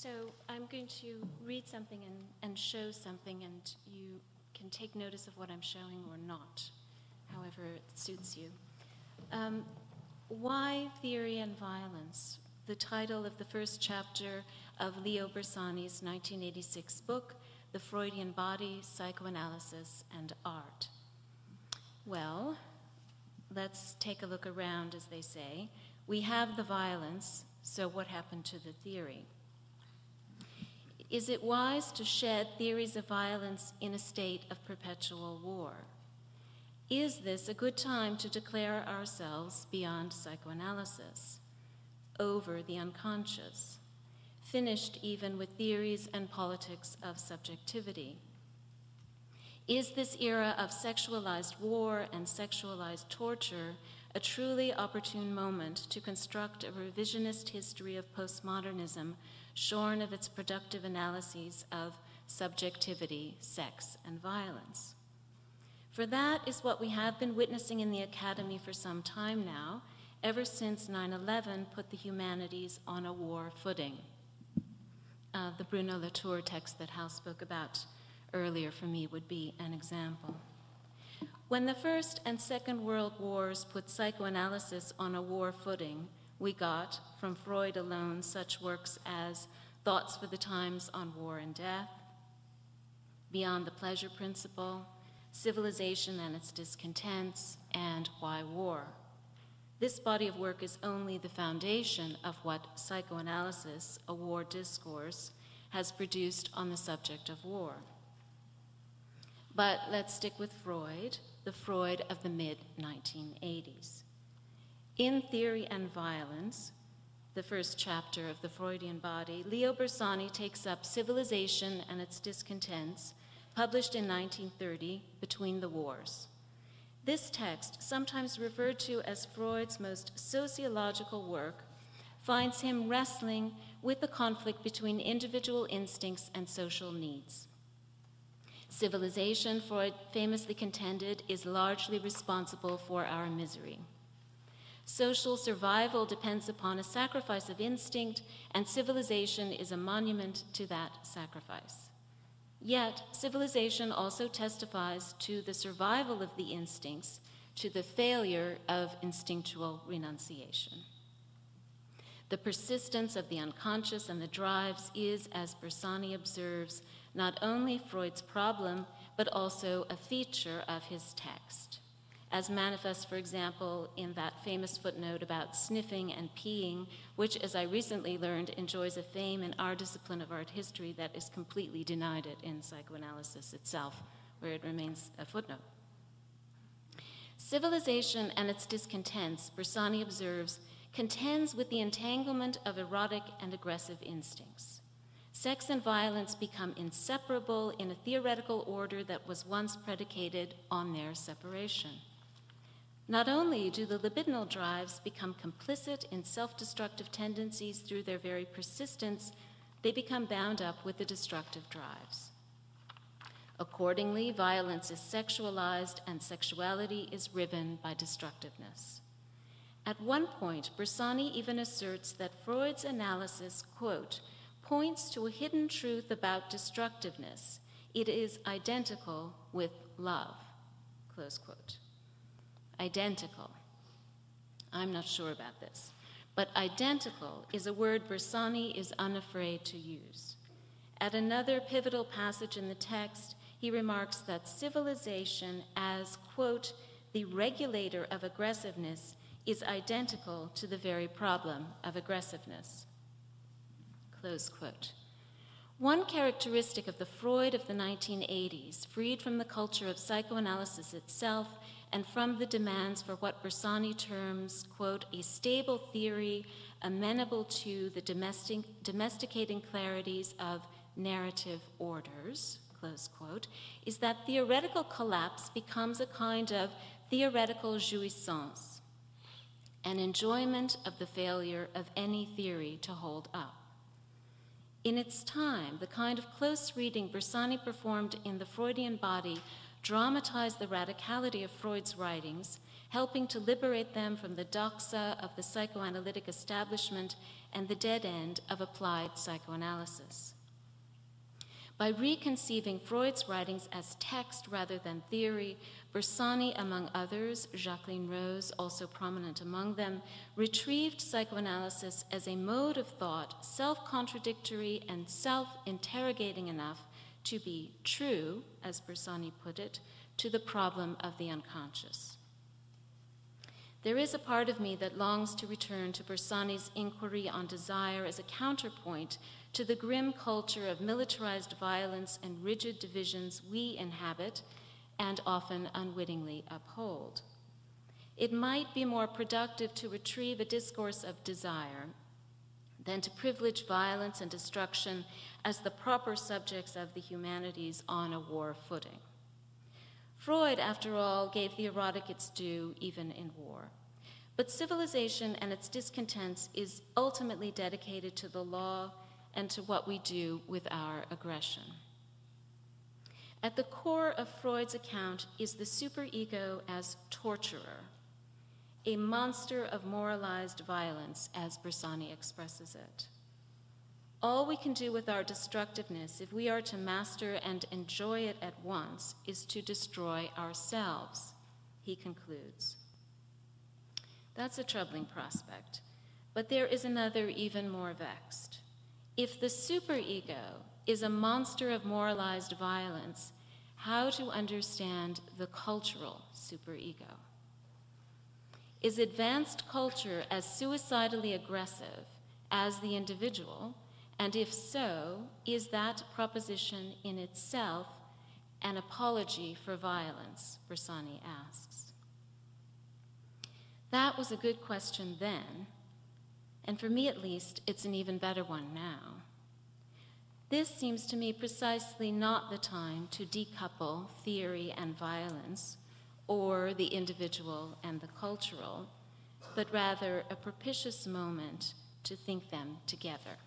So I'm going to read something and show something, and you can take notice of what I'm showing or not, however it suits you. Why Theory and Violence? The title of the first chapter of Leo Bersani's 1986 book, The Freudian Body, Psychoanalysis, and Art. Well, let's take a look around, as they say. We have the violence, so what happened to the theory? Is it wise to shed theories of violence in a state of perpetual war? Is this a good time to declare ourselves beyond psychoanalysis, over the unconscious, finished even with theories and politics of subjectivity? Is this era of sexualized war and sexualized torture a truly opportune moment to construct a revisionist history of postmodernism shorn of its productive analyses of subjectivity, sex, and violence? For that is what we have been witnessing in the Academy for some time now, ever since 9/11 put the humanities on a war footing. The Bruno Latour text that Hal spoke about earlier for me would be an example. When the First and Second World Wars put psychoanalysis on a war footing, we got, from Freud alone, such works as Thoughts for the Times on War and Death, Beyond the Pleasure Principle, Civilization and Its Discontents, and Why War? This body of work is only the foundation of what psychoanalysis, a war discourse, has produced on the subject of war. But let's stick with Freud, the Freud of the mid-1980s. In Theory and Violence, the first chapter of the Freudian Body, Leo Bersani takes up Civilization and Its Discontents, published in 1930, Between the Wars. This text, sometimes referred to as Freud's most sociological work, finds him wrestling with the conflict between individual instincts and social needs. Civilization, Freud famously contended, is largely responsible for our misery. Social survival depends upon a sacrifice of instinct, and civilization is a monument to that sacrifice. Yet, civilization also testifies to the survival of the instincts, to the failure of instinctual renunciation. The persistence of the unconscious and the drives is, as Bersani observes, not only Freud's problem, but also a feature of his text, as manifest, for example, in that famous footnote about sniffing and peeing, which, as I recently learned, enjoys a fame in our discipline of art history that is completely denied it in psychoanalysis itself, where it remains a footnote. Civilization and Its Discontents, Bersani observes, contends with the entanglement of erotic and aggressive instincts. Sex and violence become inseparable in a theoretical order that was once predicated on their separation. Not only do the libidinal drives become complicit in self-destructive tendencies through their very persistence, they become bound up with the destructive drives. Accordingly, violence is sexualized and sexuality is riven by destructiveness. At one point, Bersani even asserts that Freud's analysis, quote, points to a hidden truth about destructiveness. It is identical with love, close quote. Identical. I'm not sure about this, but identical is a word Bersani is unafraid to use. At another pivotal passage in the text, he remarks that civilization as, quote, the regulator of aggressiveness is identical to the very problem of aggressiveness, close quote. One characteristic of the Freud of the 1980s, freed from the culture of psychoanalysis itself and from the demands for what Bersani terms, quote, a stable theory amenable to the domesticating clarities of narrative orders, close quote, is that theoretical collapse becomes a kind of theoretical jouissance, an enjoyment of the failure of any theory to hold up. In its time, the kind of close reading Bersani performed in the Freudian Body dramatize the radicality of Freud's writings, helping to liberate them from the doxa of the psychoanalytic establishment and the dead end of applied psychoanalysis. By reconceiving Freud's writings as text rather than theory, Bersani, among others, Jacqueline Rose, also prominent among them, retrieved psychoanalysis as a mode of thought, self-contradictory and self-interrogating enough to be true, as Bersani put it, to the problem of the unconscious. There is a part of me that longs to return to Bersani's inquiry on desire as a counterpoint to the grim culture of militarized violence and rigid divisions we inhabit and often unwittingly uphold. It might be more productive to retrieve a discourse of desire than to privilege violence and destruction as the proper subjects of the humanities on a war footing. Freud, after all, gave the erotic its due even in war. But civilization and its discontents is ultimately dedicated to the law and to what we do with our aggression. At the core of Freud's account is the superego as torturer, a monster of moralized violence, as Bersani expresses it. All we can do with our destructiveness, if we are to master and enjoy it at once, is to destroy ourselves, he concludes. That's a troubling prospect, but there is another even more vexed. If the superego is a monster of moralized violence, how to understand the cultural superego? Is advanced culture as suicidally aggressive as the individual? And if so, is that proposition in itself an apology for violence, Bersani asks. That was a good question then, and for me at least, it's an even better one now. This seems to me precisely not the time to decouple theory and violence, or the individual and the cultural, but rather a propitious moment to think them together.